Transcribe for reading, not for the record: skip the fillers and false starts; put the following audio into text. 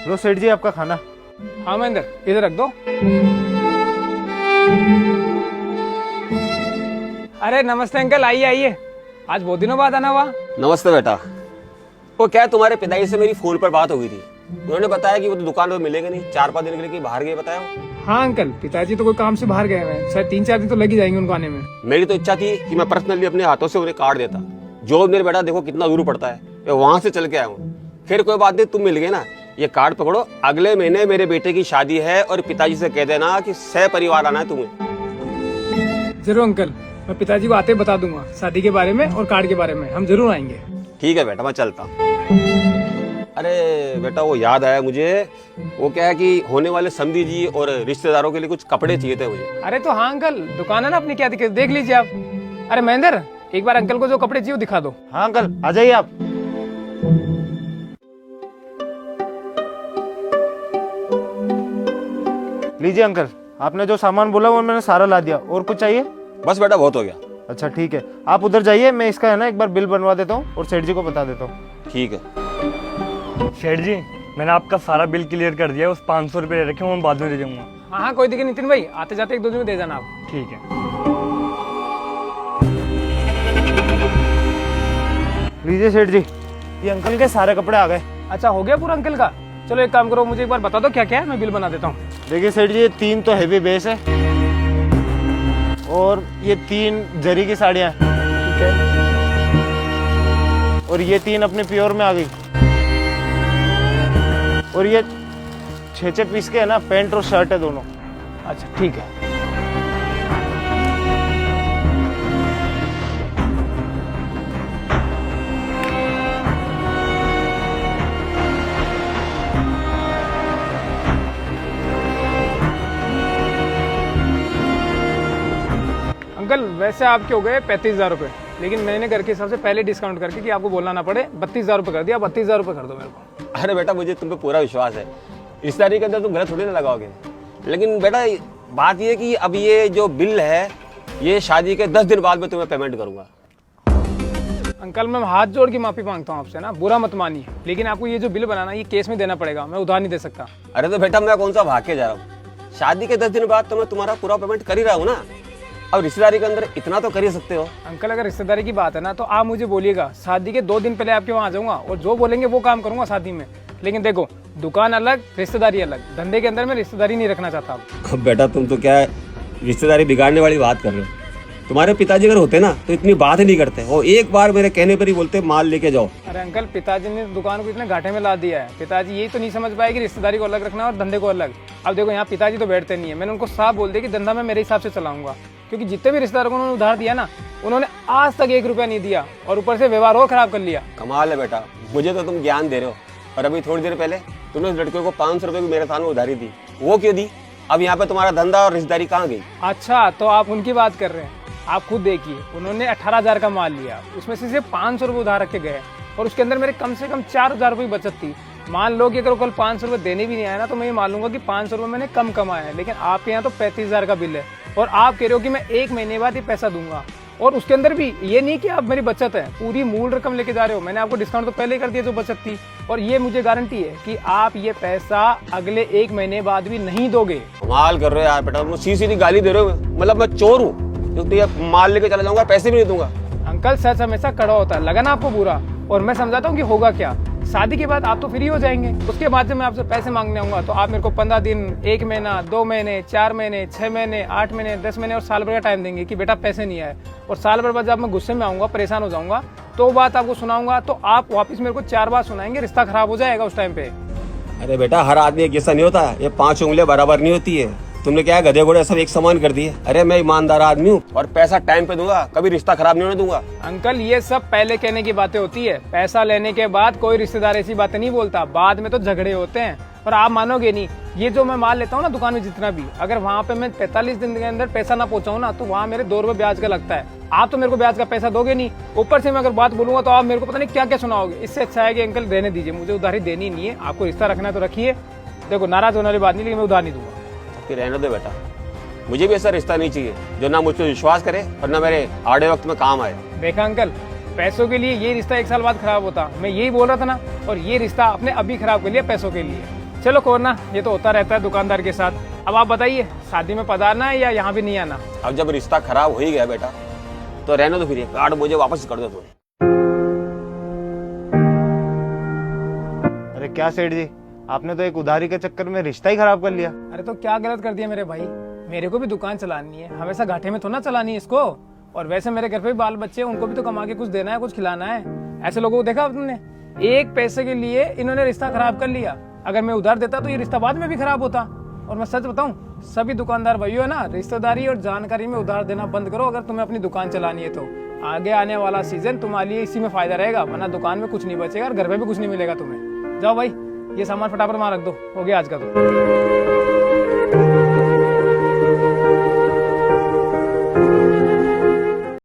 लो सेठ जी आपका खाना। हाँ महेंद्र, इधर रख दो। अरे नमस्ते अंकल, आइए आइए, आज बहुत दिनों बाद आना हुआ। नमस्ते बेटा। वो क्या है, तुम्हारे पिताजी से मेरी फोन पर बात हो गई थी। उन्होंने बताया कि वो तो दुकान पर मिलेंगे नहीं, 4-5 दिन के लिए कि बाहर गए बताया वो। हाँ अंकल, पिताजी तो कोई काम से बाहर गए हैं, शायद 3-4 दिन तो लग ही जाएंगे उनको आने में। मेरी तो इच्छा थी कि मैं पर्सनली अपने हाथों से उन्हें काट देता। जो मेरे बेटा देखो कितना दूर पड़ता है, मैं वहां से चल के आया हूँ। फिर कोई बात नहीं, तुम मिल गए ना, ये कार्ड पकड़ो, अगले महीने मेरे बेटे की शादी है और पिताजी से कह देना कि सह परिवार आना है तुम्हें। जरूर अंकल, मैं पिताजी को आते ही बता दूंगा शादी के बारे में और कार्ड के बारे में, हम जरूर आएंगे। ठीक है बेटा, मैं चलता हूँ। अरे बेटा वो याद आया मुझे, वो क्या है कि होने वाले समधी जी और रिश्तेदारों के लिए कुछ कपड़े चाहिए थे मुझे। अरे तो हाँ अंकल, दुकान है ना अपनी, क्या दिक्कत, देख लीजिए आप। अरे महेंद्र, एक बार अंकल को जो कपड़े चाहिए वो दिखा दो। हाँ अंकल आ जाइए आप। लीजिए अंकल, आपने जो सामान बोला वो मैंने सारा ला दिया। और कुछ चाहिए? बस बेटा बहुत हो गया। अच्छा ठीक है, आप उधर जाइए, मैं इसका है ना एक बार बिल बनवा देता हूँ और सेठ जी को बता देता हूँ। ठीक है। सेठ जी, मैंने आपका सारा बिल क्लियर कर दिया, उस 500 रुपये रखे वो मैं बाद में दे दूंगा। हाँ हाँ कोई दिक्कत नहीं नितिन भाई, आते जाते 1-2 दिन में दे जाना आप। ठीक है। लीजिए सेठ जी, ये अंकल के सारे कपड़े आ गए। अच्छा हो गया पूरा अंकल का? चलो एक काम करो, मुझे एक बार बता दो क्या क्या है, मैं बिल बना देता हूँ। देखिए सेठ जी, ये 3 तो हैवी बेस है और ये 3 जरी की साड़ियाँ हैं। ठीक है। और ये 3 अपने प्योर में आ गई। और ये 6 पीस के है ना, पैंट और शर्ट है दोनों। अच्छा ठीक है। अंकल वैसे आपके हो गए 35,000 रुपये, लेकिन मैंने घर के हिसाब से पहले डिस्काउंट करके कि आपको बोलना ना पड़े 32,000 रुपये कर दिया। 32,000 रुपये कर दो मेरे को। अरे बेटा मुझे तुम पे पूरा विश्वास है, इस तारीख के अंदर तुम गलत थोड़ी ना लगाओगे। लेकिन बेटा बात ये कि अब ये जो बिल है ये शादी के 10 दिन बाद में तुम्हें पेमेंट करूंगा। अंकल मैं हाथ जोड़ के माफी मांगता हूँ आपसे ना, बुरा मत मानिए, लेकिन आपको ये जो बिल बनाना ये केस में देना पड़ेगा, मैं उधार नहीं दे सकता। अरे तो बेटा मैं कौन सा भाग के जा रहा हूँ, शादी के 10 दिन बाद तो मैं तुम्हारा पूरा पेमेंट कर ही रहा हूँ ना। अब रिश्तेदारी के अंदर इतना तो कर ही सकते हो। अंकल अगर रिश्तेदारी की बात है ना तो आप मुझे बोलिएगा, शादी के 2 दिन पहले आपके वहाँ आ जाऊंगा और जो बोलेंगे वो काम करूंगा शादी में। लेकिन देखो, दुकान अलग रिश्तेदारी अलग, धंधे के अंदर मैं रिश्तेदारी नहीं रखना चाहता। अब बेटा तुम तो क्या है रिश्तेदारी बिगाड़ने वाली बात कर रहे हो। तुम्हारे पिताजी अगर होते ना तो इतनी बात ही नहीं करते, वो एक बार मेरे कहने पर ही बोलते माल लेके जाओ। अरे अंकल पिताजी ने दुकान को इतने घाटे में ला दिया है, पिताजी यही तो नहीं समझ पाए कि रिश्तेदारी को अलग रखना और धंधे को अलग। अब देखो यहाँ पिताजी तो बैठते नहीं है, मैंने उनको साफ बोल दिया कि धंधा मैं मेरे हिसाब से चलाऊंगा, क्योंकि जितने भी रिश्तेदारों को उन्होंने उधार दिया ना उन्होंने आज तक 1 रुपया नहीं दिया और ऊपर से व्यवहार और खराब कर लिया। कमाल है बेटा, मुझे तो तुम ज्ञान दे रहे हो और अभी थोड़ी देर पहले तुमने उस लड़के को 500 रुपये की मेरे सामने उधारी दी, वो क्यों दी? अब यहाँ पे तुम्हारा धंधा और रिश्तेदारी कहाँ गई? अच्छा तो आप उनकी बात कर रहे हैं, आप खुद देखिए उन्होंने 18,000 का माल लिया, उसमें से सिर्फ 500 रुपये उधार रख के गए और उसके अंदर मेरे कम से कम 4,000 रुपये बचत थी। मान लो कि अगर कल 500 रुपये देने भी नहीं आया ना तो मैं ये मान लूंगा कि 500 रुपये मैंने कम कमाया है, लेकिन आपके यहाँ तो 35,000 का बिल है और आप कह रहे हो कि मैं 1 महीने बाद ये पैसा दूंगा। और उसके अंदर भी ये नहीं कि आप मेरी बचत है पूरी मूल रकम लेके जा रहे हो, मैंने आपको डिस्काउंट तो पहले ही कर दिया जो बचत थी, और ये मुझे गारंटी है कि आप ये पैसा अगले 1 महीने बाद भी नहीं दोगे। कमाल कर रहे हो यार बेटा, तुम सीधी गाली दे रहे हो, मतलब मैं चोर हूँ जो तो ये माल लेके चला जाऊंगा, पैसे भी नहीं दूंगा। अंकल सच हमेशा कड़ा होता है, लगा ना आपको बुरा, और मैं समझाता हूँ कि होगा क्या। शादी के बाद आप तो फ्री हो जाएंगे, उसके बाद जब मैं आपसे पैसे मांगने आऊंगा तो आप मेरे को 15 दिन, 1 महीना, 2 महीने, 4 महीने, 6 महीने, 8 महीने, 10 महीने और साल भर का टाइम देंगे कि बेटा पैसे नहीं आए। और साल भर बाद जब मैं गुस्से में आऊंगा, परेशान हो जाऊंगा, तो बात आपको सुनाऊंगा तो आप वापस मेरे को 4 बार सुनाएंगे, रिश्ता खराब हो जाएगा उस टाइम पे। अरे बेटा हर आदमी एक जैसा नहीं होता, ये 5 उंगलियां बराबर नहीं होती है। तुमने क्या है गधे घोड़े सब एक समान कर दिए। अरे मैं ईमानदार आदमी हूँ और पैसा टाइम पे दूंगा, कभी रिश्ता खराब नहीं होने दूंगा। अंकल ये सब पहले कहने की बातें होती है, पैसा लेने के बाद कोई रिश्तेदार ऐसी बातें नहीं बोलता, बाद में तो झगड़े होते हैं। और आप मानोगे नहीं, ये जो मैं माल लेता हूँ ना दुकान में जितना भी, अगर वहाँ पे मैं 45 दिन के अंदर पैसा ना पहुँचाऊँ ना तो वहाँ मेरे 2 रुपये ब्याज का लगता है। आप तो मेरे को ब्याज का पैसा दोगे नहीं, ऊपर से मैं अगर बात बोलूंगा तो आप मेरे को पता नहीं क्या क्या सुनाओगे। इससे अच्छा है कि अंकल रहने दीजिए, मुझे उधारी देनी नहीं है, आपको रिश्ता रखना है तो रखिए। देखो नाराज होने वाली बात नहीं, लेकिन मैं उधार नहीं दूंगा। फिर रहने दो बेटा, मुझे भी ऐसा रिश्ता नहीं चाहिए जो ना मुझ पर विश्वास करे और ना मेरे आड़े वक्त में काम आए। देखा अंकल, पैसों के लिए ये रिश्ता 1 साल बाद खराब होता, मैं यही बोल रहा था ना, और ये रिश्ता आपने अभी खराब कर लिया पैसों के लिए। चलो कोरना, ये तो होता रहता है दुकानदार के साथ। अब आप बताइए, शादी में पधारना है या यहाँ भी नहीं आना? अब जब रिश्ता खराब हो ही गया बेटा तो रहने दो, फिर ये कार्ड मुझे वापस कर दो तुम। अरे क्या सेठ जी, आपने तो एक उधारी के चक्कर में रिश्ता ही खराब कर लिया। अरे तो क्या गलत कर दिया मेरे भाई, मेरे को भी दुकान चलानी है, हमेशा घाटे में तो ना चलानी है इसको। और वैसे मेरे घर पे भी बाल बच्चे हैं, उनको भी तो कमा के कुछ देना है, कुछ खिलाना है। ऐसे लोगों को देखा तुमने, एक पैसे के लिए इन्होंने रिश्ता खराब कर लिया। अगर मैं उधार देता तो ये रिश्ता बाद में भी खराब होता। और मैं सच बताऊं, सभी दुकानदार भाइयों है ना, रिश्तेदारी और जानकारी में उधार देना बंद करो अगर तुम्हें अपनी दुकान चलानी है तो। आगे आने वाला सीजन तुम्हारे लिए इसी में फायदा रहेगा, वरना दुकान में कुछ नहीं बचेगा और घर पे भी कुछ नहीं मिलेगा तुम्हें। जाओ भाई, ये सामान फटाफट वहां रख दो, हो गया आज का तो।